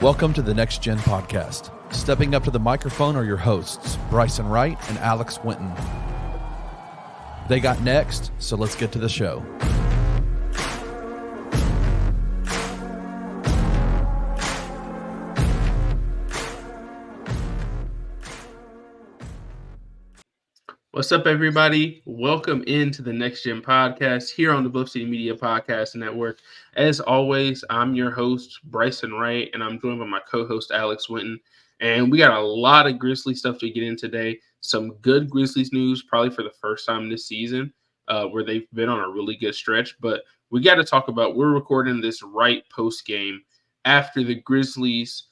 Welcome to the Next Gen Podcast. Stepping up to the microphone are your hosts, Bryson Wright and Alex Winton. They got next, so let's get to the show. What's up, everybody? Welcome into the Next Gen Podcast here on the Bluff City Media Podcast Network. As always, I'm your host, Bryson Wright, and I'm joined by my co-host, Alex Winton. And we got a lot of Grizzlies stuff to get in today. Some good Grizzlies news, probably for the first time this season, where they've been on a really good stretch. But we got to talk about, we're recording this right post-game after the Grizzlies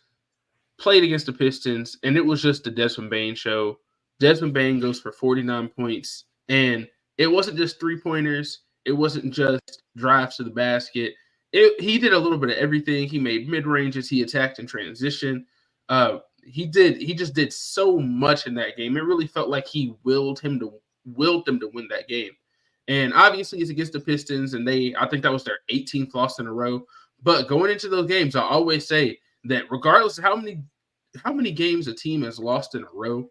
played against the Pistons, and it was just the Desmond Bane show. Desmond Bane goes for 49 points, and it wasn't just three-pointers. It wasn't just drives to the basket. He did a little bit of everything. He made mid-ranges. He attacked in transition. He just did so much in that game. It really felt like he willed them to win that game. And obviously, it's against the Pistons, and I think that was their 18th loss in a row. But going into those games, I always say that regardless of how many games a team has lost in a row,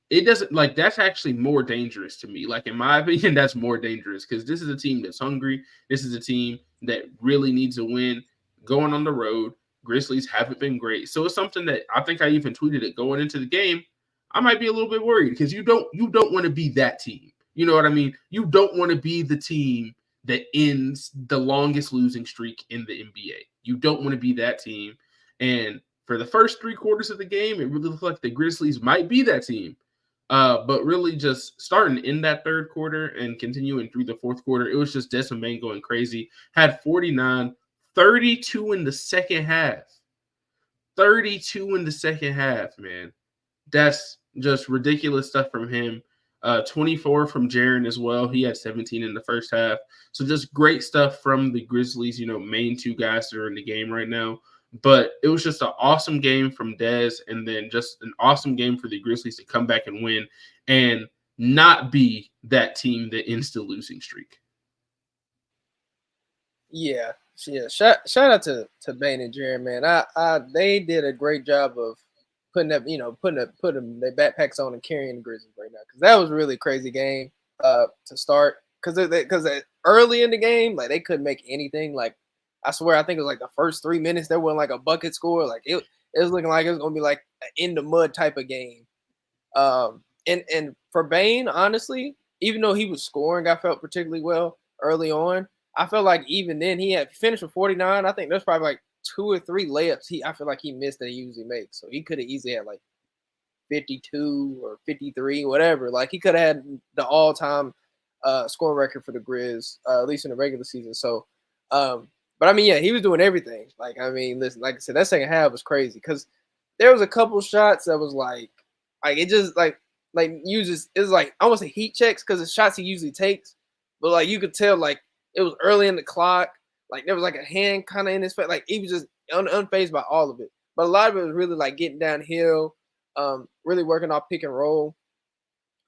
it doesn't, like, that's actually more dangerous to me. Like, in my opinion, that's more dangerous because this is a team that's hungry. This is a team that really needs a win going on the road. Grizzlies haven't been great. So it's something that I think I even tweeted it going into the game. I might be a little bit worried because you don't want to be that team. You know what I mean? You don't want to be the team that ends the longest losing streak in the NBA. You don't want to be that team. And for the first three quarters of the game, it really looked like the Grizzlies might be that team. But really just starting in that third quarter and continuing through the fourth quarter, it was just Desmond Bane going crazy. Had 49, 32 in the second half. 32 in the second half, man. That's just ridiculous stuff from him. 24 from Jaren as well. He had 17 in the first half. So just great stuff from the Grizzlies, main two guys that are in the game right now. But it was just an awesome game from Dez, and then just an awesome game for the Grizzlies to come back and win and not be that team that ends the losing streak. Yeah. Shout out to Bane and Jaren, man. They did a great job of putting their backpacks on and carrying the Grizzlies right now, because that was really a crazy game to start. Because early in the game, like, they couldn't make anything. Like, I swear, I think it was like the first 3 minutes there wasn't like a bucket score. Like, it was looking like it was gonna be like an in the mud type of game. And for Bane, honestly, even though he was scoring, I felt particularly well early on. I felt like even then he had finished with 49. I think there's probably like 2 or 3 layups I feel like he missed that he usually makes. So he could have easily had like 52 or 53, whatever. Like, he could have had the all-time scoring record for the Grizz, at least in the regular season. So, but I mean, yeah, he was doing everything. Like, I mean, listen, like I said, that second half was crazy because there was a couple shots that was like it just uses, it's like almost a heat checks because the shots he usually takes, but like you could tell like it was early in the clock. Like, there was like a hand kind of in his face. Like, he was just unfazed by all of it. But a lot of it was really like getting downhill, really working off pick and roll.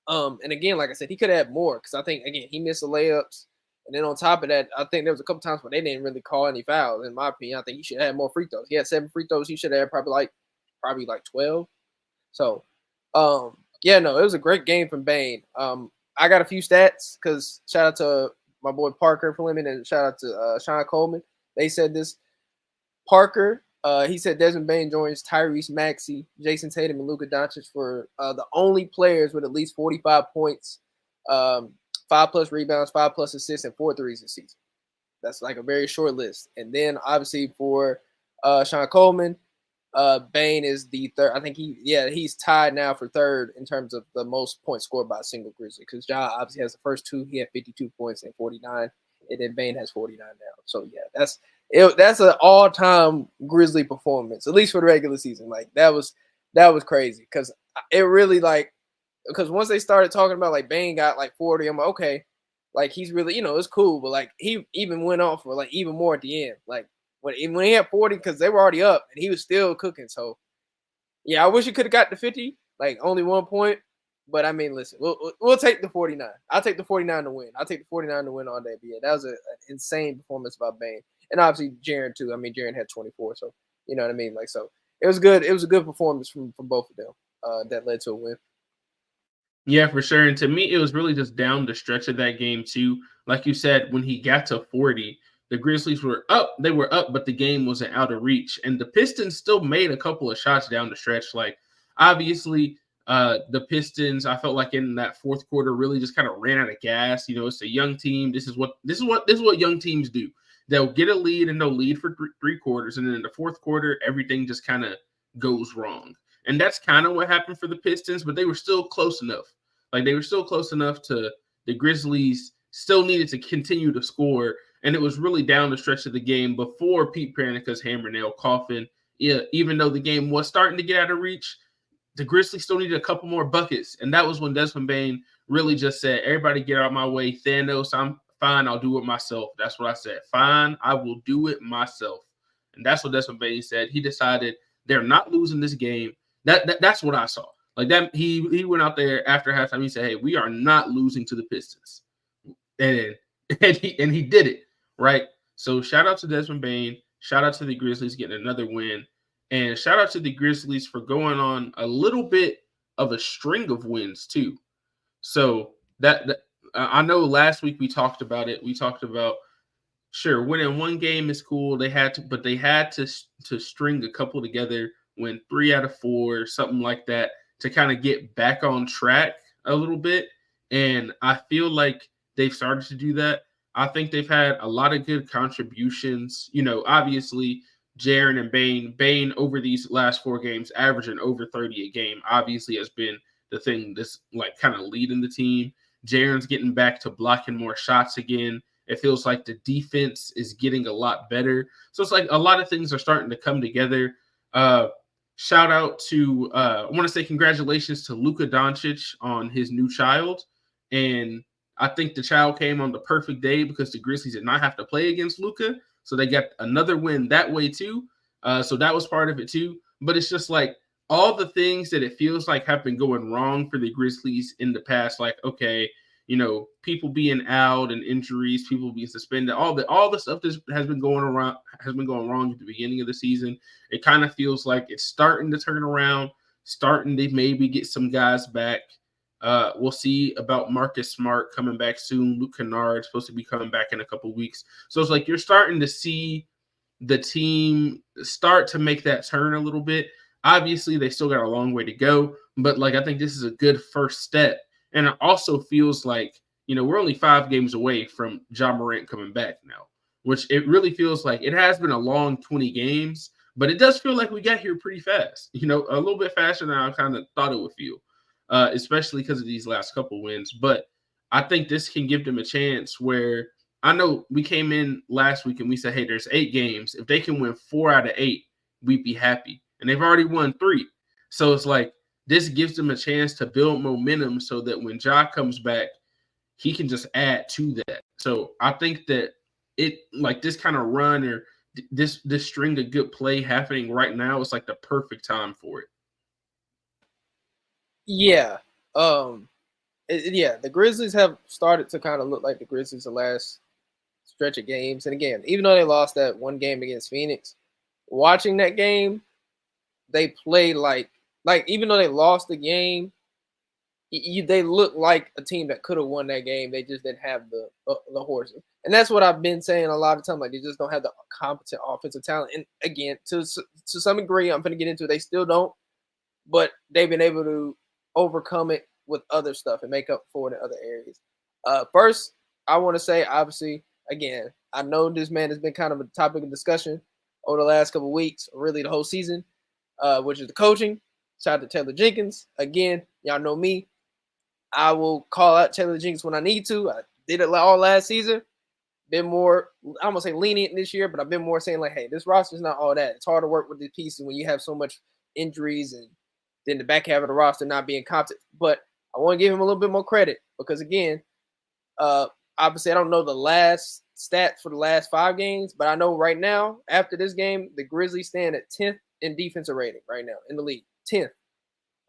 And again, like I said, he could have had more because I think, again, he missed the layups. And then on top of that, I think there was a couple times where they didn't really call any fouls. In my opinion, I think he should have had more free throws. He had 7 free throws. He should have had probably like 12. So, yeah, no, it was a great game from Bane. I got a few stats because shout out to my boy Parker Fleming and shout out to Sean Coleman. They said this. Parker, he said Desmond Bane joins Tyrese Maxey, Jason Tatum, and Luka Doncic for the only players with at least 45 points, 5+ rebounds, 5+ assists, and 4 threes this season. That's like a very short list. And then obviously for Sean Coleman, Bane is the third. I think he's tied now for third in terms of the most points scored by a single Grizzly, because Ja obviously has the first 2. He had 52 points and 49, and then Bane has 49 now. So yeah, that's an all-time Grizzly performance, at least for the regular season. Like, that was crazy because it really, like, because once they started talking about like Bane got like 40, I'm like, okay, like, he's really, it's cool, but like he even went on for like even more at the end, like when he had 40, because they were already up and he was still cooking. So yeah, I wish he could have got to 50, like only 1 point. But I mean, listen, we'll take the 49. I'll take the 49 to win. I'll take the 49 to win all day. But yeah, that was an insane performance by Bane. And obviously Jaren too. I mean, Jaren had 24. So You know what I mean? Like, so it was good. It was a good performance from both of them that led to a win. Yeah, for sure. And to me, it was really just down the stretch of that game too. Like you said, when he got to 40, the Grizzlies were up. They were up, but the game wasn't out of reach. And the Pistons still made a couple of shots down the stretch. Like, obviously, the Pistons, I felt like in that fourth quarter really just kind of ran out of gas. You know, it's a young team. This is what young teams do. They'll get a lead and they'll lead for three quarters, and then in the fourth quarter, everything just kind of goes wrong. And that's kind of what happened for the Pistons, but they were still close enough. Like, they were still close enough to the Grizzlies still needed to continue to score. And it was really down the stretch of the game before Pete Pranicka's hammer nail coffin. Yeah, even though the game was starting to get out of reach, the Grizzlies still needed a couple more buckets. And that was when Desmond Bane really just said, everybody get out of my way. Thanos, I'm fine. I'll do it myself. That's what I said. Fine, I will do it myself. And that's what Desmond Bane said. He decided they're not losing this game. That's what I saw. Like that, he went out there after halftime. He said, "Hey, we are not losing to the Pistons," and he did it, right. So shout out to Desmond Bane. Shout out to the Grizzlies getting another win, and shout out to the Grizzlies for going on a little bit of a string of wins too. So that I know last week we talked about it. We talked about sure winning one game is cool. They had to string a couple together, win 3 out of 4, something like that, to kind of get back on track a little bit. And I feel like they've started to do that. I think they've had a lot of good contributions. You know, obviously, Jaren and Bane over these last 4 games, averaging over 30 a game, obviously has been the thing that's like kind of leading the team. Jaren's getting back to blocking more shots again. It feels like the defense is getting a lot better. So it's like a lot of things are starting to come together. Shout out to, I want to say congratulations to Luka Doncic on his new child. And I think the child came on the perfect day because the Grizzlies did not have to play against Luka. So they got another win that way too. So that was part of it too. But it's just like all the things that it feels like have been going wrong for the Grizzlies in the past. Like, okay, you know, people being out and injuries, people being suspended, all the stuff that has been going wrong at the beginning of the season. It kind of feels like it's starting to turn around, starting to maybe get some guys back. We'll see about Marcus Smart coming back soon. Luke Kennard supposed to be coming back in a couple of weeks. So it's like you're starting to see the team start to make that turn a little bit. Obviously, they still got a long way to go, but like I think this is a good first step. And it also feels like, you know, we're only 5 games away from Ja Morant coming back now, which it really feels like it has been a long 20 games, but it does feel like we got here pretty fast, you know, a little bit faster than I kind of thought it would feel, especially because of these last couple wins. But I think this can give them a chance where I know we came in last week and we said, hey, there's 8 games. If they can win 4 out of 8, we'd be happy. And they've already won 3. So it's like, this gives them a chance to build momentum so that when Ja comes back, he can just add to that. So I think that it like this kind of run or this string of good play happening right now is like the perfect time for it. Yeah. The Grizzlies have started to kind of look like the Grizzlies the last stretch of games. And again, even though they lost that one game against Phoenix, watching that game, they played like even though they lost the game, they look like a team that could have won that game. They just didn't have the horses, and that's what I've been saying a lot of time. Like they just don't have the competent offensive talent. And again, to some degree, I'm going to get into it. They still don't, but they've been able to overcome it with other stuff and make up for it in other areas. First, I want to say, obviously, again, I know this man has been kind of a topic of discussion over the last couple of weeks, really the whole season, which is the coaching. Shout out to Taylor Jenkins. Again, y'all know me. I will call out Taylor Jenkins when I need to. I did it all last season. Been more, I'm going to say lenient this year, but I've been more saying like, hey, this roster is not all that. It's hard to work with these pieces when you have so much injuries and then the back half of the roster not being competent. But I want to give him a little bit more credit because, again, obviously I don't know the last stats for the last 5 games, but I know right now, after this game, the Grizzlies stand at 10th in defensive rating right now in the league. 10th.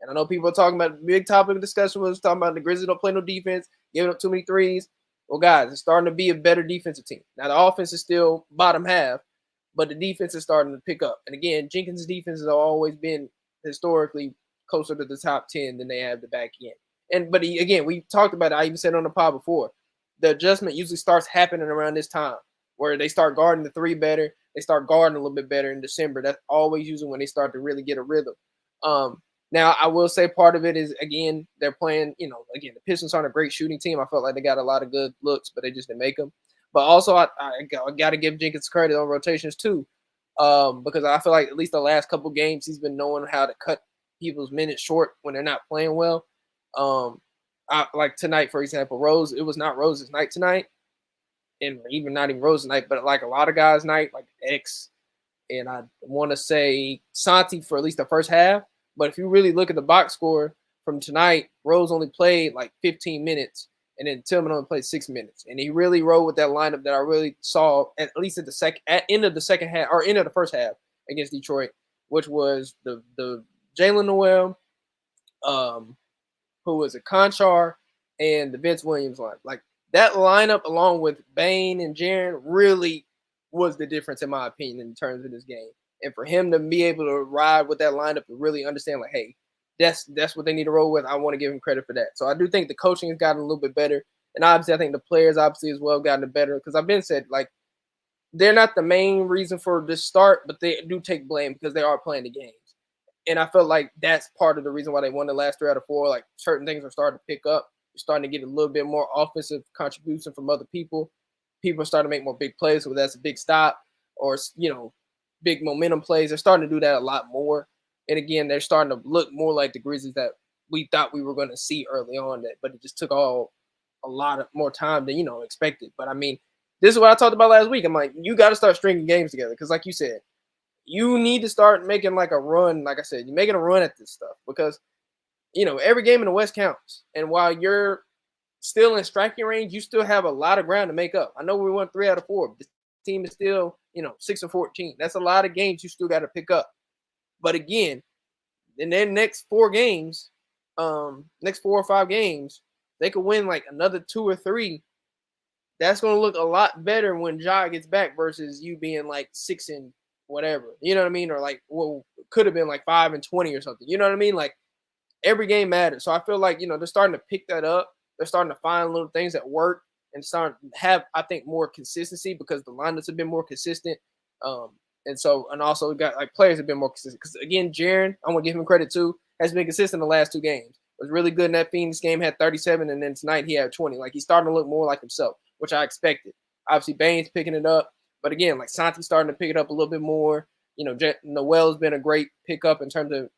And I know people are talking about, big topic of discussion was talking about the Grizzlies don't play no defense, giving up too many threes. Well, guys, it's starting to be a better defensive team. Now, the offense is still bottom half, but the defense is starting to pick up. And again, Jenkins' defense has always been historically closer to the top 10 than they have the back end. But again, we talked about it. I even said on the pod before, the adjustment usually starts happening around this time where they start guarding the three better. They start guarding a little bit better in December. That's always usually when they start to really get a rhythm. Now, I will say part of it is, again, they're playing, again, the Pistons aren't a great shooting team. I felt like they got a lot of good looks, but they just didn't make them. But also, I got to give Jenkins credit on rotations too, because I feel like at least the last couple games he's been knowing how to cut people's minutes short when they're not playing well. Like tonight, for example, Rose, it was not Rose's night tonight, and even not even Rose's night, but like a lot of guys' night, like X, and I want to say Santi for at least the first half. But if you really look at the box score from tonight, Rose only played like 15 minutes, and then Tillman only played 6 minutes. And he really rode with that lineup that I really saw at least at end of the second half or end of the first half against Detroit, which was the Jalen Noel, who was a Conchar, and the Vince Williams line. Like that lineup, along with Bane and Jaren, really was the difference in my opinion in terms of this game. And for him to be able to ride with that lineup and really understand, like, hey, that's what they need to roll with, I want to give him credit for that. So I do think the coaching has gotten a little bit better. And obviously, I think the players obviously as well gotten better because I've been said, like, they're not the main reason for this start, but they do take blame because they are playing the games. And I felt like that's part of the reason why they won the last 3 out of 4. Like, certain things are starting to pick up. You're starting to get a little bit more offensive contribution from other people. People are starting to make more big plays, whether that's a big stop or, big momentum plays. They're starting to do that a lot more. And again, they're starting to look more like the Grizzlies that we thought we were going to see early on, but it just took a lot of more time than, expected. But I mean, this is what I talked about last week. I'm like, you got to start stringing games together. Because like you said, you need to start making like a run. Like I said, you're making a run at this stuff because, every game in the West counts. And while you're still in striking range, you still have a lot of ground to make up. I know we won 3 out of 4. This team is still, 6-14. That's a lot of games you still got to pick up. But again, in their next 4 games, next 4 or 5 games, they could win like another 2 or 3. That's going to look a lot better when Ja gets back versus you being like 6 and whatever. You know what I mean? Or like, could have been like 5 and 20 or something. You know what I mean? Like every game matters. So I feel like, they're starting to pick that up. They're starting to find little things that work. And start to have, I think, more consistency because the lineups have been more consistent. And also got like players have been more consistent. Because again, Jaren, I'm gonna give him credit too, has been consistent the last 2 games. Was really good in that Phoenix game, had 37, and then tonight he had 20. Like he's starting to look more like himself, which I expected. Obviously, Bane's picking it up, but again, like Santi's starting to pick it up a little bit more. Noel's been a great pickup in terms of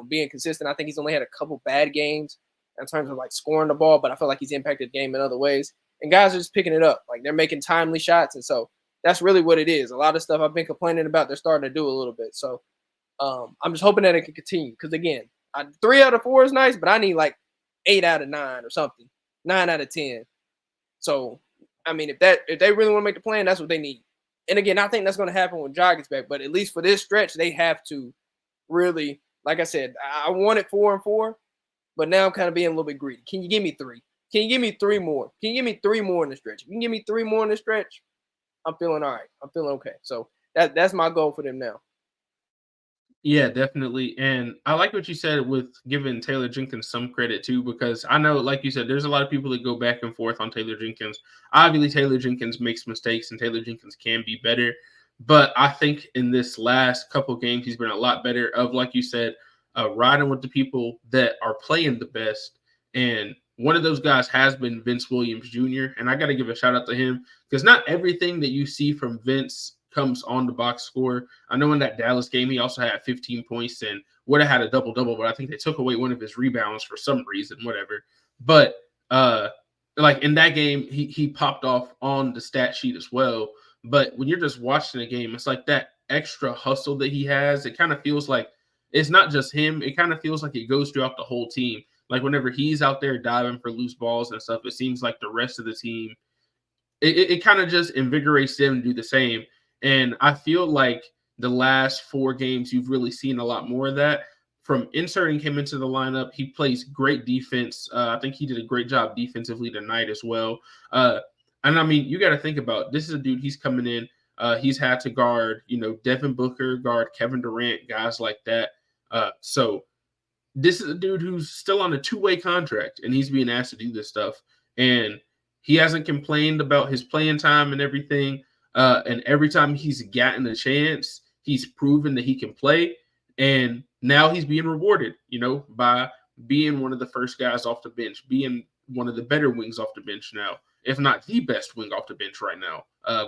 being consistent. I think he's only had a couple bad games in terms of like scoring the ball, but I feel like he's impacted the game in other ways. And guys are just picking it up. Like they're making timely shots. And so that's really what it is. A lot of stuff I've been complaining about, they're starting to do a little bit. So I'm just hoping that it can continue. Because again, 3 out of 4 is nice, but I need like 8 out of 9 or something. 9 out of 10. So, I mean, if they really want to make the plan, that's what they need. And again, I think that's going to happen when Ja gets back. But at least for this stretch, they have to really, like I said, I wanted 4 and 4, but now I'm kind of being a little bit greedy. Can you give me 3? Can you give me 3 more? Can you give me 3 more in the stretch? If you can give me 3 more in the stretch, I'm feeling all right. I'm feeling okay. So that's my goal for them now. Yeah, definitely. And I like what you said with giving Taylor Jenkins some credit too, because I know, like you said, there's a lot of people that go back and forth on Taylor Jenkins. Obviously, Taylor Jenkins makes mistakes and Taylor Jenkins can be better. But I think in this last couple games, he's been a lot better of, like you said, riding with the people that are playing the best. And one of those guys has been Vince Williams Jr. And I got to give a shout out to him because not everything that you see from Vince comes on the box score. I know in that Dallas game, he also had 15 points and would have had a double-double, but I think they took away one of his rebounds for some reason, whatever. But like in that game, he popped off on the stat sheet as well. But when you're just watching the game, it's like that extra hustle that he has. It kind of feels like it's not just him. It kind of feels like it goes throughout the whole team. Like whenever he's out there diving for loose balls and stuff, it seems like the rest of the team, it kind of just invigorates them to do the same. And I feel like the last 4 games, you've really seen a lot more of that. From inserting him into the lineup, he plays great defense. I think he did a great job defensively tonight as well. And I mean, you got to think about this is a dude, he's coming in He's had to guard, Devin Booker, guard Kevin Durant, guys like that. So this is a dude who's still on a two-way contract, and he's being asked to do this stuff. And he hasn't complained about his playing time and everything. And every time he's gotten a chance, he's proven that he can play. And now he's being rewarded, by being one of the first guys off the bench, being one of the better wings off the bench now, if not the best wing off the bench right now,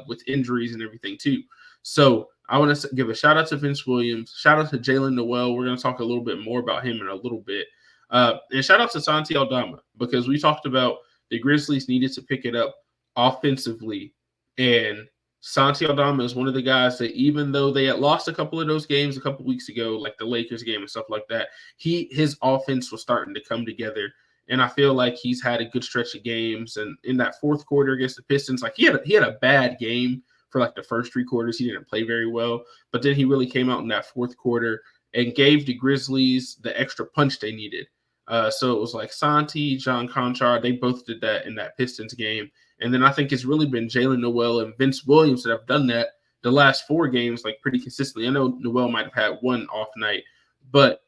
with injuries and everything too. So I want to give a shout out to Vince Williams, shout out to Jalen Noel. We're going to talk a little bit more about him in a little bit. And shout out to Santi Aldama, because we talked about the Grizzlies needed to pick it up offensively. And Santi Aldama is one of the guys that, even though they had lost a couple of those games a couple weeks ago, like the Lakers game and stuff like that, his offense was starting to come together. And I feel like he's had a good stretch of games. And in that fourth quarter against the Pistons, like he had a bad game for like the first three quarters. He didn't play very well. But then he really came out in that fourth quarter and gave the Grizzlies the extra punch they needed. So it was like Santi, John Conchar, they both did that in that Pistons game. And then I think it's really been Jalen Noel and Vince Williams that have done that the last four games, like pretty consistently. I know Noel might have had one off night, but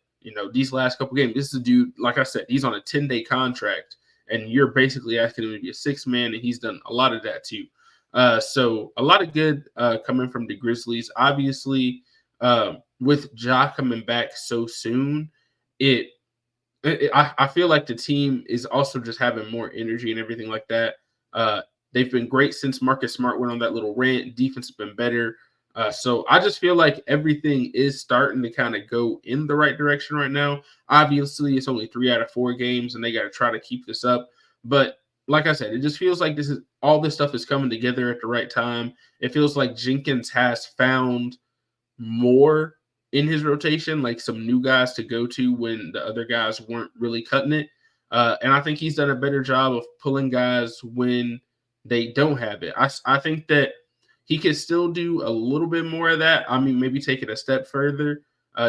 these last couple games, this is a dude, like I said, he's on a 10-day contract, and you're basically asking him to be a sixth man, and he's done a lot of that too. So a lot of good coming from the Grizzlies. Obviously, with Ja coming back so soon, I feel like the team is also just having more energy and everything like that. They've been great since Marcus Smart went on that little rant. Defense has been better. So I just feel like everything is starting to kind of go in the right direction right now. Obviously, it's only 3 out of 4 games, and they got to try to keep this up. But like I said, it just feels like all this stuff is coming together at the right time. It feels like Jenkins has found more in his rotation, like some new guys to go to when the other guys weren't really cutting it. And I think he's done a better job of pulling guys when they don't have it. I think that he could still do a little bit more of that. I mean, maybe take it a step further,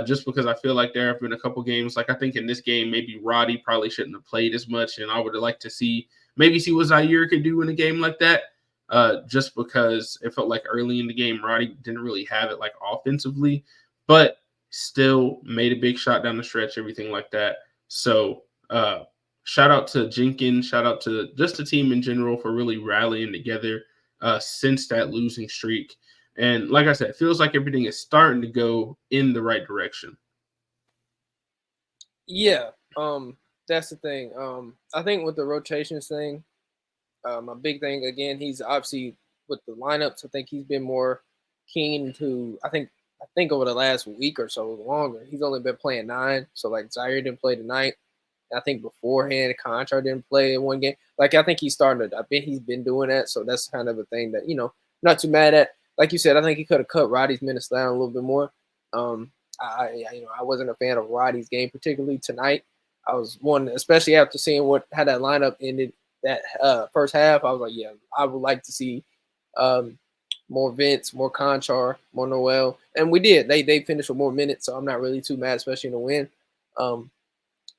just because I feel like there have been a couple games. Like I think in this game, maybe Roddy probably shouldn't have played as much, and I would have liked to see what Zaire could do in a game like that, just because it felt like early in the game, Roddy didn't really have it like offensively, but still made a big shot down the stretch, everything like that. So shout out to Jenkins, shout out to just the team in general for really rallying together since that losing streak. And like I said, it feels like everything is starting to go in the right direction. Yeah, that's the thing. I think with the rotations thing, a big thing, again, he's obviously with the lineups, I think he's been more keen to, I think over the last week or so longer, he's only been playing 9. So like Zaire didn't play tonight. I think beforehand, Conchar didn't play in one game. Like I think he's starting to. I bet he's been doing that. So that's kind of a thing that not too mad at. Like you said, I think he could have cut Roddy's minutes down a little bit more. I wasn't a fan of Roddy's game particularly tonight. I was one, especially after seeing how that lineup ended that first half. I was like, yeah, I would like to see more Vince, more Conchar, more Noel, and we did. They finished with more minutes, so I'm not really too mad, especially in the win.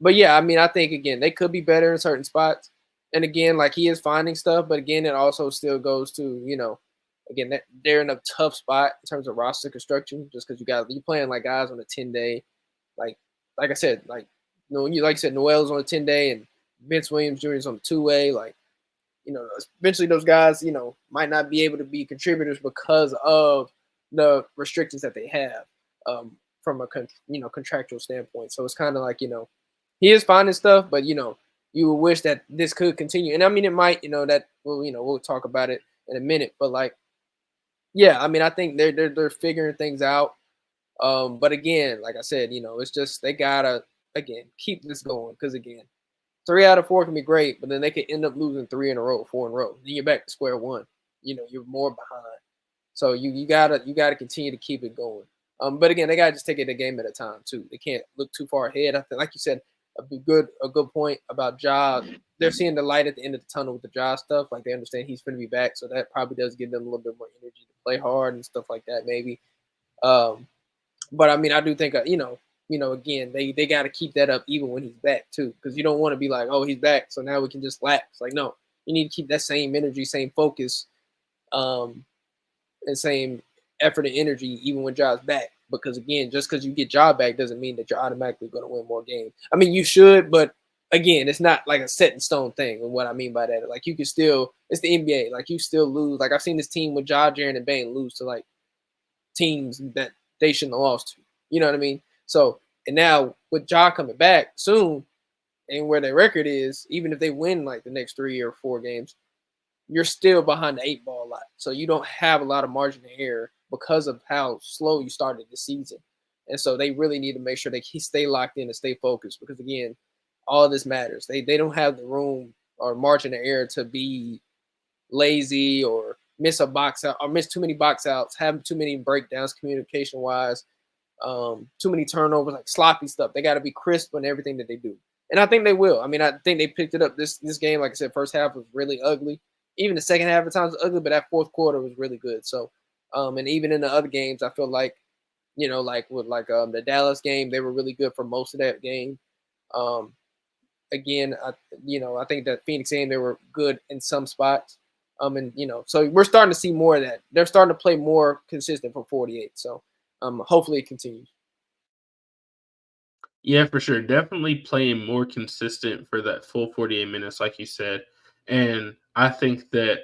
But yeah, I mean, I think again they could be better in certain spots, and again, like he is finding stuff, but again, it also still goes to again they're in a tough spot in terms of roster construction, just because you're playing like guys on a 10-day, like I said, like you said, Noel's on a 10-day and Vince Williams Jr. is on a 2-way, like eventually those guys might not be able to be contributors because of the restrictions that they have from a contractual standpoint. So it's kind of like he is finding stuff, but you would wish that this could continue. And I mean, it might, we'll talk about it in a minute. But like, yeah, I mean, I think they're figuring things out. But again, like I said, it's just they gotta keep this going, because again, 3 out of 4 can be great, but then they could end up losing 4 in a row. Then you're back to square one. You're more behind. So you gotta continue to keep it going. But again, they gotta just take it a game at a time too. They can't look too far ahead. I think, like you said, a good point about Ja. They're seeing the light at the end of the tunnel with the Ja stuff. Like they understand he's going to be back, so that probably does give them a little bit more energy to play hard and stuff like that, maybe. But I mean, I do think again, they got to keep that up even when he's back too, because you don't want to be like, oh, he's back, so now we can just lax. Like, no, you need to keep that same energy, same focus, and same effort and energy even when Ja's back. Because again, just because you get Ja back doesn't mean that you're automatically going to win more games. I mean, you should, but again, it's not like a set in stone thing. And what I mean by that, like you can still, it's the NBA. Like you still lose. Like I've seen this team with Ja, Jaren, and Bane lose to like teams that they shouldn't have lost to. You know what I mean? So, and now with Ja coming back soon, and where their record is, even if they win like the next 3 or 4 games, you're still behind the 8 ball a lot. So you don't have a lot of margin of error because of how slow you started the season. And so they really need to make sure they stay locked in and stay focused because, again, all of this matters. They don't have the room or margin of error to be lazy or miss a box out or miss too many box outs, have too many breakdowns communication-wise, too many turnovers, like sloppy stuff. They got to be crisp on everything that they do. And I think they will. I mean, I think they picked it up this game. Like I said, first half was really ugly. Even the second half of times was ugly, but that fourth quarter was really good. So, and even in the other games, I feel like, like with the Dallas game, they were really good for most of that game. Again, I think that Phoenix game, they were good in some spots. And so we're starting to see more of that. They're starting to play more consistent for 48. So, hopefully it continues. Yeah, for sure. Definitely playing more consistent for that full 48 minutes, like you said. And I think that,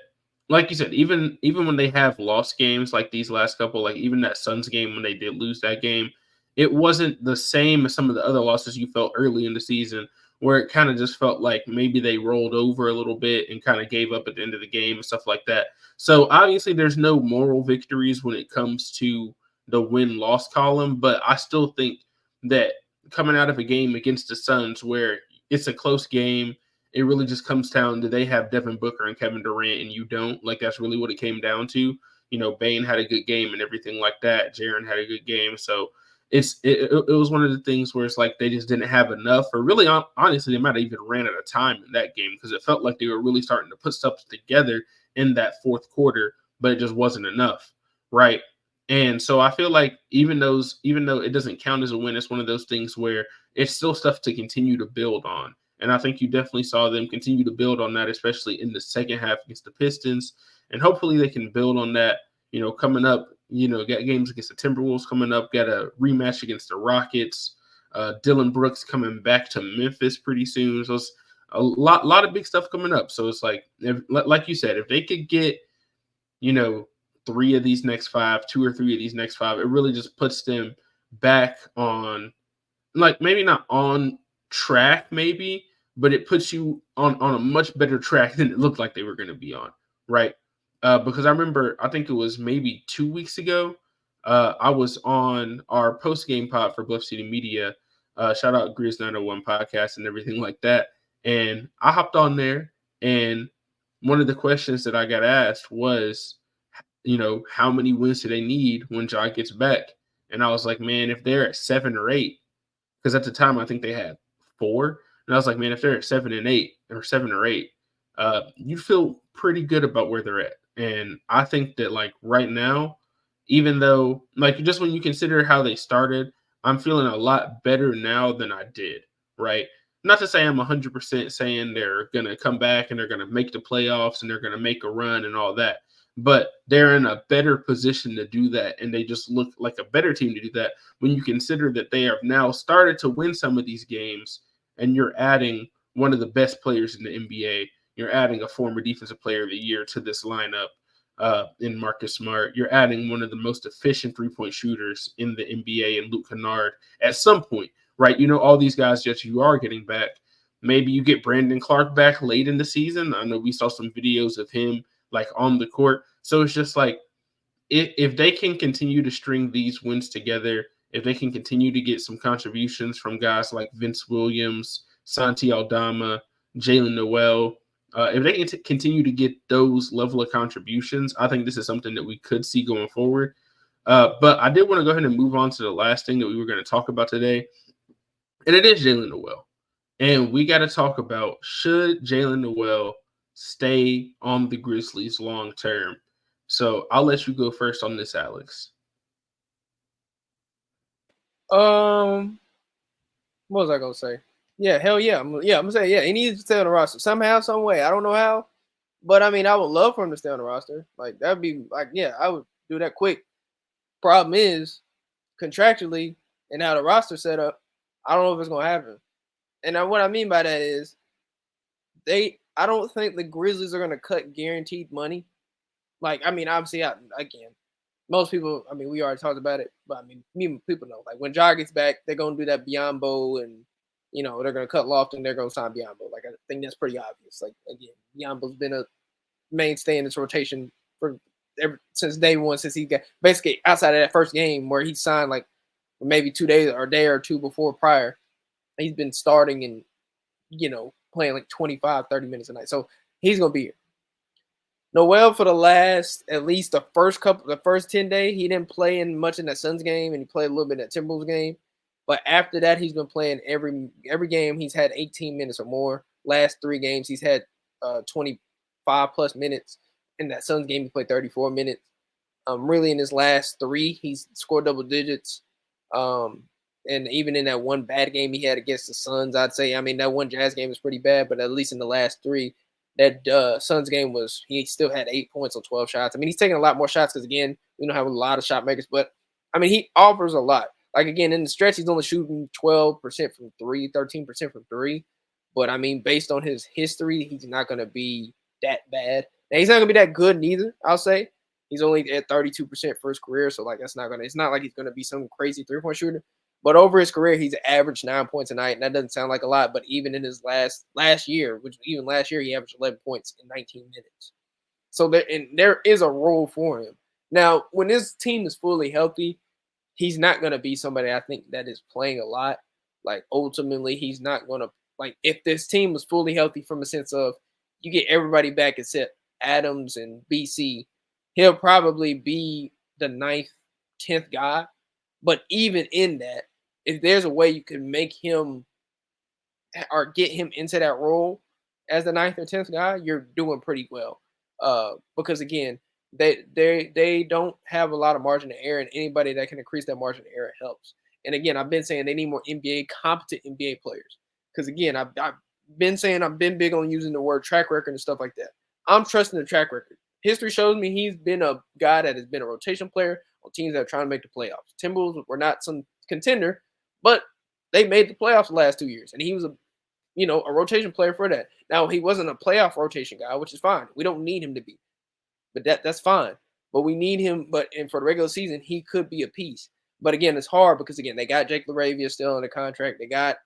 like you said, even when they have lost games like these last couple, like even that Suns game when they did lose that game, it wasn't the same as some of the other losses you felt early in the season, where it kind of just felt like maybe they rolled over a little bit and kind of gave up at the end of the game and stuff like that. So obviously there's no moral victories when it comes to the win-loss column, but I still think that coming out of a game against the Suns where it's a close game, it really just comes down to they have Devin Booker and Kevin Durant and you don't. Like that's really what it came down to. Bane had a good game and everything like that. Jaren had a good game. So it was one of the things where it's like they just didn't have enough, or really honestly, they might have even ran out of time in that game because it felt like they were really starting to put stuff together in that fourth quarter, but it just wasn't enough. Right. And so I feel like even though it doesn't count as a win, it's one of those things where it's still stuff to continue to build on. And I think you definitely saw them continue to build on that, especially in the second half against the Pistons. And hopefully they can build on that, coming up, got games against the Timberwolves coming up, got a rematch against the Rockets. Dylan Brooks coming back to Memphis pretty soon. So it's a lot of big stuff coming up. So it's like you said, if they could get, 3 of these next 5, 2 or 3 of these next 5, it really just puts them back on, like maybe not on track, maybe, but it puts you on a much better track than it looked like they were going to be on, right? Because I remember, I think it was maybe 2 weeks ago, I was on our post-game pod for Bluff City Media. Shout out Grizz 901 podcast and everything like that. And I hopped on there, and one of the questions that I got asked was, how many wins do they need when Ja gets back? And I was like, man, if they're at 7 or 8, because at the time I think they had 4, and I was like, man, if they're at 7 and 8 or 7 or 8, you feel pretty good about where they're at. And I think that like right now, even though like just when you consider how they started, I'm feeling a lot better now than I did. Right. Not to say I'm 100% saying they're going to come back and they're going to make the playoffs and they're going to make a run and all that, but they're in a better position to do that. And they just look like a better team to do that when you consider that they have now started to win some of these games and you're adding one of the best players in the NBA. You're adding a former defensive player of the year to this lineup in Marcus Smart. You're adding one of the most efficient three-point shooters in the NBA in Luke Kennard at some point, right? All these guys that you are getting back. Maybe you get Brandon Clark back late in the season. I know we saw some videos of him like on the court. So it's just like if they can continue to string these wins together, if they can continue to get some contributions from guys like Vince Williams, Santi Aldama, Jalen Noel, if they can continue to get those level of contributions, I think this is something that we could see going forward. But I did want to go ahead and move on to the last thing that we were going to talk about today, and it is Jalen Noel. And we got to talk about, should Jalen Noel stay on the Grizzlies long term? So I'll let you go first on this, Alex. What was I gonna say? Yeah, hell yeah. I'm gonna say yeah. He needs to stay on the roster somehow, some way. I don't know how, but I mean, I would love for him to stay on the roster. Like that'd be like, yeah, I would do that quick. Problem is, contractually and how the roster set up, I don't know if it's gonna happen. And what I mean by that is I don't think the Grizzlies are gonna cut guaranteed money. Like, I mean, obviously, again, most people, I mean, we already talked about it, but I mean, people know. Like, when Ja gets back, they're gonna do that Biyombo, and they're gonna cut Lofton, they're gonna sign Biyombo. Like, I think that's pretty obvious. Like, again, Biyombo's been a mainstay in this rotation since day one, since he got basically outside of that first game where he signed like maybe 2 days or a day or two before prior. He's been starting and playing like 25, 30 minutes a night. So he's gonna be here. Noel, for at least the first 10 days, he didn't play in much in that Suns game, and he played a little bit in that Timberwolves game. But after that, he's been playing every game. He's had 18 minutes or more. Last 3 games, he's had 25 plus minutes. In that Suns game, he played 34 minutes. Really, in his last 3, he's scored double digits. And even in that one bad game he had against the Suns, I'd say, I mean, that one Jazz game was pretty bad, but at least in the last 3, that Suns game he still had 8 points on 12 shots. I mean, he's taking a lot more shots because, again, we don't have a lot of shot makers, but, I mean, he offers a lot. Like, again, in the stretch, he's only shooting 12% from 3, 13% from 3. But, I mean, based on his history, he's not going to be that bad. Now, he's not going to be that good neither, I'll say. He's only at 32% for his career, so, like, it's not like he's going to be some crazy 3-point shooter. But over his career, he's averaged 9 points a night, and that doesn't sound like a lot. But even in his last year, he averaged 11 points in 19 minutes. So there is a role for him. Now, when this team is fully healthy, he's not going to be somebody I think that is playing a lot. Like, ultimately, he's not going to – like, if this team was fully healthy from a sense of you get everybody back except Adams and BC, he'll probably be the 9th, 10th guy. But even in that, if there's a way you can make him or get him into that role as the 9th or 10th guy, you're doing pretty well. Because again, they don't have a lot of margin of error, and anybody that can increase that margin of error helps. And again, I've been saying they need more competent NBA players. Because again, I've been saying I've been big on using the word track record and stuff like that. I'm trusting the track record. History shows me he's been a guy that has been a rotation player on teams that are trying to make the playoffs. Timberwolves were not some contender, but they made the playoffs the last 2 years, and he was a rotation player for that. Now, he wasn't a playoff rotation guy, which is fine. We don't need him to be, but that's fine. But we need him. And for the regular season, he could be a piece. But again, it's hard because again, they got Jake LaRavia still under contract. They got,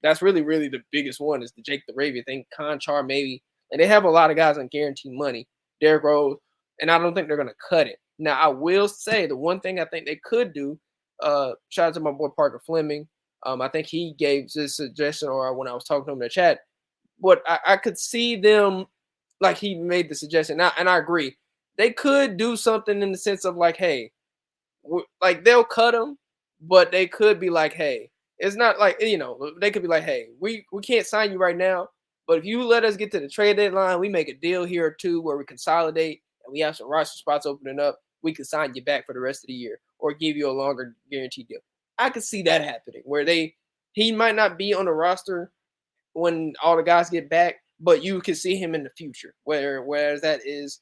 that's really the biggest one is the Jake LaRavia thing. Conchar maybe, and they have a lot of guys on guaranteed money. Derrick Rose, and I don't think they're going to cut it. Now, I will say the one thing I think they could do. Shout out to my boy Parker Fleming. I think he gave this suggestion, or when I was talking to him in the chat, but I could see them, like he made the suggestion, and I agree. They could do something in the sense of like, hey, like they'll cut him, but they could be like, hey, it's not like, they could be like, hey, we can't sign you right now, but if you let us get to the trade deadline, we make a deal here or two where we consolidate and we have some roster spots opening up, we can sign you back for the rest of the year or give you a longer guaranteed deal. I could see that happening where he might not be on the roster when all the guys get back, but you can see him in the future, whereas that is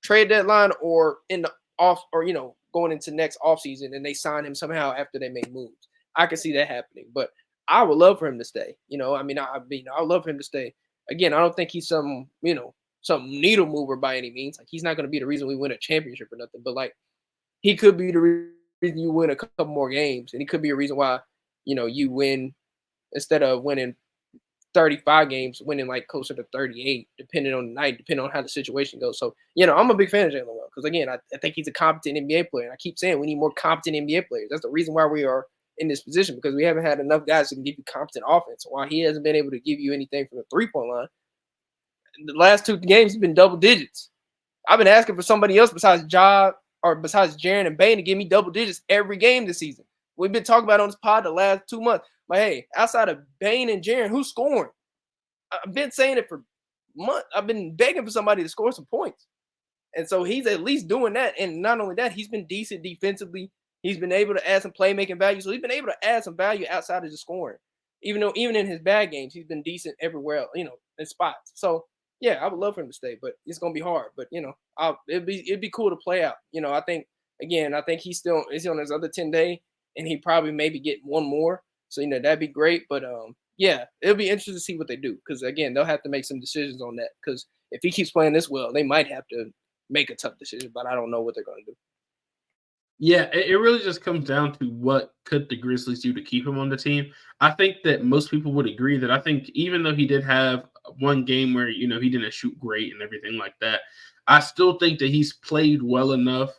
trade deadline or in the off, or going into next offseason, and they sign him somehow after they make moves. I could see that happening, but I would love for him to stay. I would love for him to stay. Again, I don't think he's some needle mover by any means. Like, he's not going to be the reason we win a championship or nothing, but like he could be the reason you win a couple more games, and he could be a reason why you win instead of winning 35 games, winning like closer to 38, depending on the night, depending on how the situation goes. So, I'm a big fan of Jaylen Noel because, again, I think he's a competent NBA player. And I keep saying we need more competent NBA players. That's the reason why we are in this position, because we haven't had enough guys who can give you competent offense. While he hasn't been able to give you anything from the three-point line, the last 2 games he's been double digits. I've been asking for somebody else besides Jaren and Bane to give me double digits every game this season. We've been talking about it on this pod the last 2 months. But hey, outside of Bane and Jaren, who's scoring? I've been saying it for months. I've been begging for somebody to score some points. And so he's at least doing that. And not only that, he's been decent defensively. He's been able to add some playmaking value. So he's been able to add some value outside of just scoring. Even in his bad games, he's been decent everywhere, in spots. So yeah, I would love for him to stay, but it's gonna be hard. But it'd be cool to play out. I think again, I think he's on his other 10-day, and he probably maybe get one more. So that'd be great. But yeah, it'll be interesting to see what they do because again, they'll have to make some decisions on that. Because if he keeps playing this well, they might have to make a tough decision. But I don't know what they're going to do. Yeah, it really just comes down to what could the Grizzlies do to keep him on the team. I think that most people would agree that I think even though he did have one game where, he didn't shoot great and everything like that, I still think that he's played well enough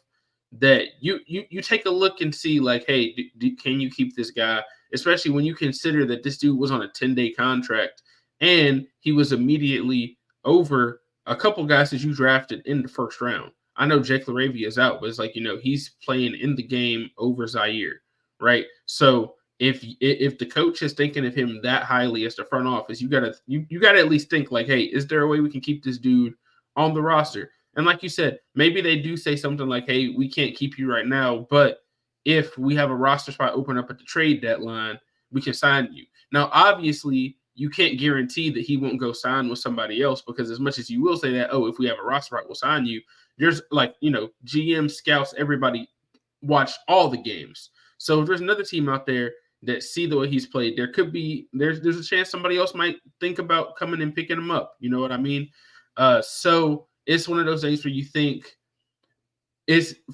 that you take a look and see like, hey, can you keep this guy? Especially when you consider that this dude was on a 10-day contract and he was immediately over a couple guys that you drafted in the first round. I know Jake LaRavia is out, but it's like, he's playing in the game over Zaire, right? So if the coach is thinking of him that highly as the front office, you gotta at least think like, hey, is there a way we can keep this dude on the roster? And like you said, maybe they do say something like, hey, we can't keep you right now, but if we have a roster spot open up at the trade deadline, we can sign you. Now, obviously, you can't guarantee that he won't go sign with somebody else because as much as you will say that, oh, if we have a roster spot, we'll sign you. There's like, GM, scouts, everybody watch all the games. So if there's another team out there that see the way he's played, there's a chance somebody else might think about coming and picking him up. You know what I mean? So it's one of those things where you think,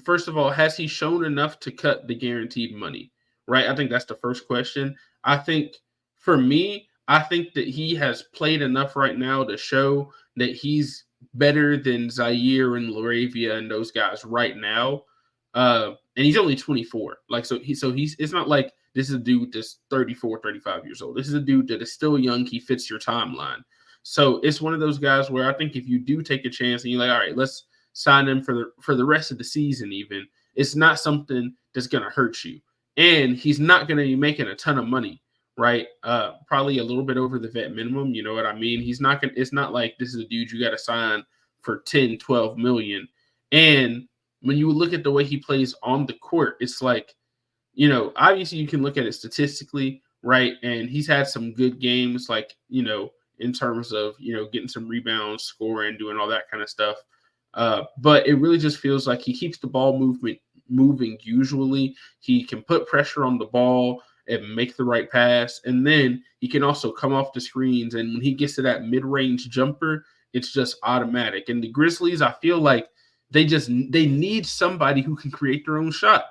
first of all, has he shown enough to cut the guaranteed money? Right? I think that's the first question. I think for me, I think that he has played enough right now to show that he's better than Zaire and LaRavia and those guys right now. And he's only 24. It's not like this is a dude that's 34, 35 years old. This is a dude that is still young. He fits your timeline. So it's one of those guys where I think if you do take a chance and you're like, all right, let's sign him for the rest of the season even, it's not something that's going to hurt you. And he's not going to be making a ton of money. Right. Probably a little bit over the vet minimum. You know what I mean? It's not like this is a dude you got to sign for 10, 12 million. And when you look at the way he plays on the court, it's like, obviously you can look at it statistically, right? And he's had some good games, like, in terms of, getting some rebounds, scoring, doing all that kind of stuff. But it really just feels like he keeps the ball moving usually. He can put pressure on the ball and make the right pass. And then he can also come off the screens. And when he gets to that mid-range jumper, it's just automatic. And the Grizzlies, I feel like they need somebody who can create their own shot.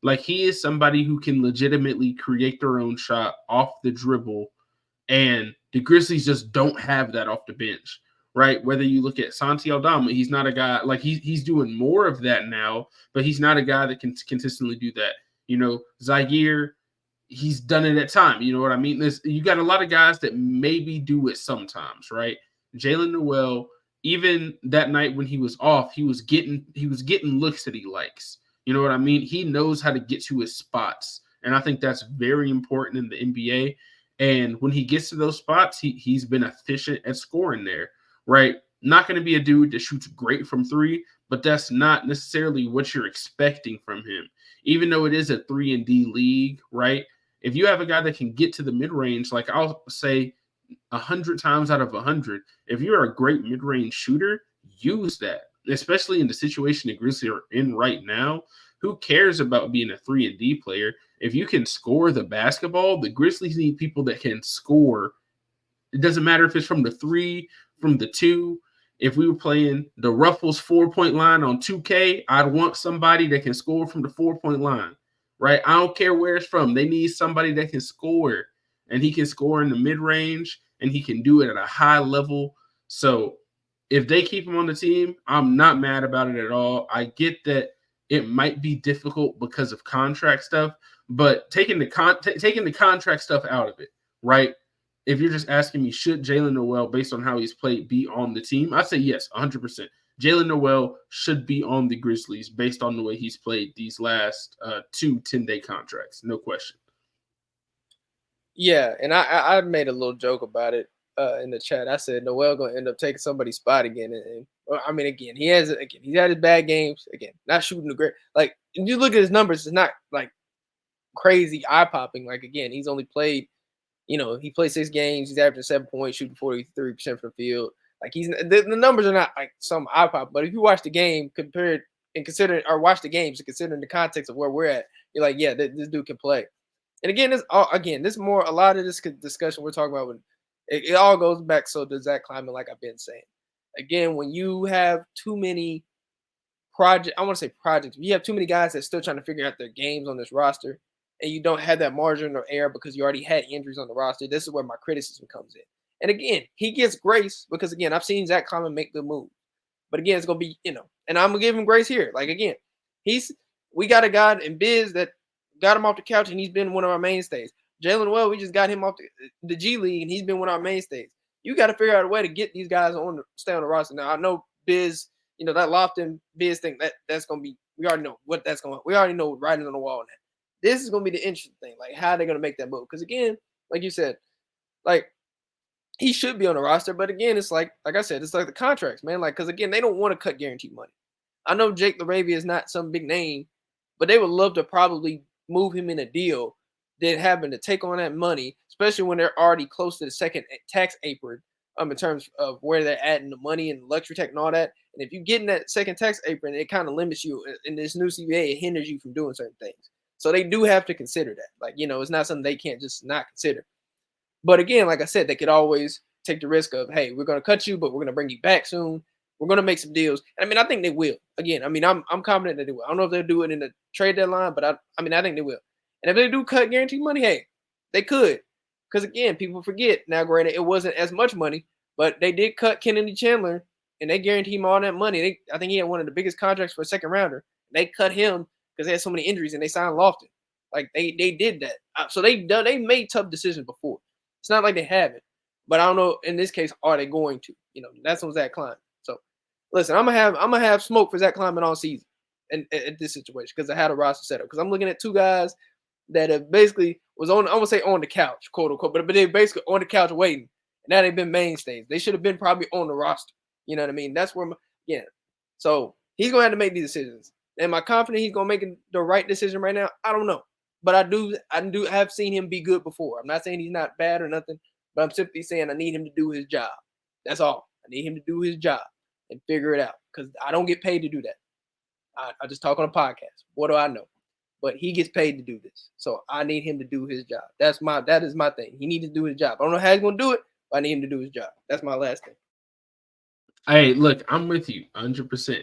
Like he is somebody who can legitimately create their own shot off the dribble. And the Grizzlies just don't have that off the bench, right? Whether you look at Santi Aldama, he's not a guy like he's doing more of that now, but he's not a guy that can consistently do that. Zaire, he's done it at time. You know what I mean? You got a lot of guys that maybe do it sometimes, right? Jaylen Nowell, even that night when he was off, he was getting looks that he likes. You know what I mean? He knows how to get to his spots. And I think that's very important in the NBA. And when he gets to those spots, he's been efficient at scoring there, right? Not going to be a dude that shoots great from three, but that's not necessarily what you're expecting from him. Even though it is a 3-and-D league, right? If you have a guy that can get to the mid-range, like I'll say 100 times out of 100, if you're a great mid-range shooter, use that, especially in the situation the Grizzlies are in right now. Who cares about being a 3-and-D player? If you can score the basketball, the Grizzlies need people that can score. It doesn't matter if it's from the 3, from the 2. If we were playing the Ruffles 4-point line on 2K, I'd want somebody that can score from the 4-point line. Right? I don't care where it's from. They need somebody that can score, and he can score in the mid-range, and he can do it at a high level. So if they keep him on the team, I'm not mad about it at all. I get that it might be difficult because of contract stuff, but taking the contract stuff out of it, right? If you're just asking me, should Jaylen Nowell, based on how he's played, be on the team? I say yes, 100%. Jaylen Nowell should be on the Grizzlies based on the way he's played these last 2 10-day contracts. No question. Yeah, and I made a little joke about it in the chat. I said Nowell going to end up taking somebody's spot again. And I mean, again, he's had his bad games. Again, not shooting the great. Like, if you look at his numbers, it's not like crazy eye-popping. Like, again, he's only played, he played 6 games. He's averaging 7 points, shooting 43% from the field. Like the numbers are not like some eye pop, but if you watch the game compared and consider or watch the games and considering the context of where we're at, you're like, yeah, this dude can play. And again, this more a lot of this discussion we're talking about when it all goes back. So does Zach Kleiman, like I've been saying. Again, when you have too many projects, you have too many guys that's still trying to figure out their games on this roster, and you don't have that margin of error because you already had injuries on the roster. This is where my criticism comes in. And again, he gets grace because again, I've seen Zach Kleiman make good moves. But again, it's gonna be, and I'm gonna give him grace here. Like again, we got a guy in Biz that got him off the couch and he's been one of our mainstays. Jalen Noel, we just got him off the G League and he's been one of our mainstays. You got to figure out a way to get these guys stay on the roster. Now I know Biz, that Lofton Biz thing that's gonna be. We already know what that's going. We already know writing on the wall. Now this is gonna be the interesting thing, like how they're gonna make that move. Because again, like you said, like he should be on the roster, but again, it's like I said, it's like the contracts, man. Like because again, they don't want to cut guaranteed money. I know Jake LaRavia is not some big name, but they would love to probably move him in a deal that having to take on that money, especially when they're already close to the second tax apron in terms of where they're at in the money and luxury tax and all that. And if you get in that second tax apron, it kind of limits you. In this new CBA, it hinders you from doing certain things. So they do have to consider that. Like, it's not something they can't just not consider. But again, like I said, they could always take the risk of, hey, we're going to cut you, but we're going to bring you back soon. We're going to make some deals. I mean, I think they will. Again, I mean, I'm confident that they will. I don't know if they'll do it in the trade deadline, but I think they will. And if they do cut guaranteed money, hey, they could. Because again, people forget. Now, granted, it wasn't as much money, but they did cut Kennedy Chandler, and they guaranteed him all that money. I think he had one of the biggest contracts for a second rounder. They cut him because they had so many injuries, and they signed Lofton. Like they did that. So they made tough decisions before. It's not like they haven't. But I don't know. In this case, are they going to? That's on Zach Kleiman. So listen, I'm gonna have smoke for Zach Kleiman all season, and at this situation because I had a roster set up. Because I'm looking at two guys that have basically was on. I won't say on the couch, quote unquote, but they're basically on the couch waiting. And now they've been mainstays. They should have been probably on the roster. You know what I mean? That's where So he's gonna have to make these decisions. Am I confident he's gonna make the right decision right now? I don't know. But I do have seen him be good before. I'm not saying he's not bad or nothing, but I'm simply saying I need him to do his job. That's all. I need him to do his job and figure it out. Because I don't get paid to do that. I just talk on a podcast. What do I know? But he gets paid to do this. So I need him to do his job. That is my thing. He needs to do his job. I don't know how he's gonna do it, but I need him to do his job. That's my last thing. Hey, look, I'm with you 100%.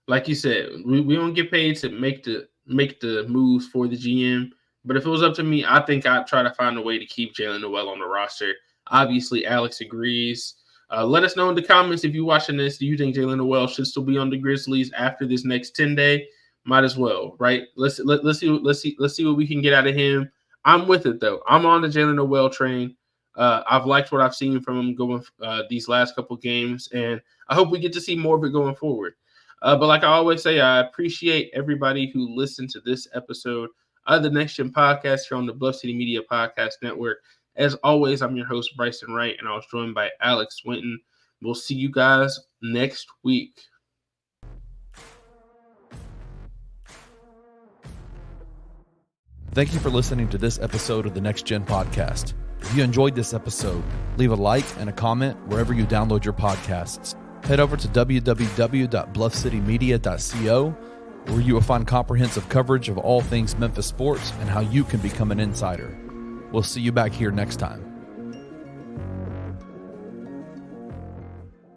Like you said, we don't get paid to make the moves for the GM. But if it was up to me, I think I'd try to find a way to keep Jalen Noel on the roster. Obviously, Alex agrees. Let us know in the comments if you're watching this. Do you think Jalen Noel should still be on the Grizzlies after this next 10-day? Might as well, right? Let's see what we can get out of him. I'm with it though. I'm on the Jalen Noel train. I've liked what I've seen from him going these last couple games, and I hope we get to see more of it going forward. But like I always say, I appreciate everybody who listened to this episode of the Next Gen Podcast here on the Bluff City Media Podcast Network. As always, I'm your host, Bryson Wright, and I was joined by Alex Winton. We'll see you guys next week. Thank you for listening to this episode of the Next Gen Podcast. If you enjoyed this episode, leave a like and a comment wherever you download your podcasts. Head over to www.bluffcitymedia.co, where you will find comprehensive coverage of all things Memphis sports and how you can become an insider. We'll see you back here next time.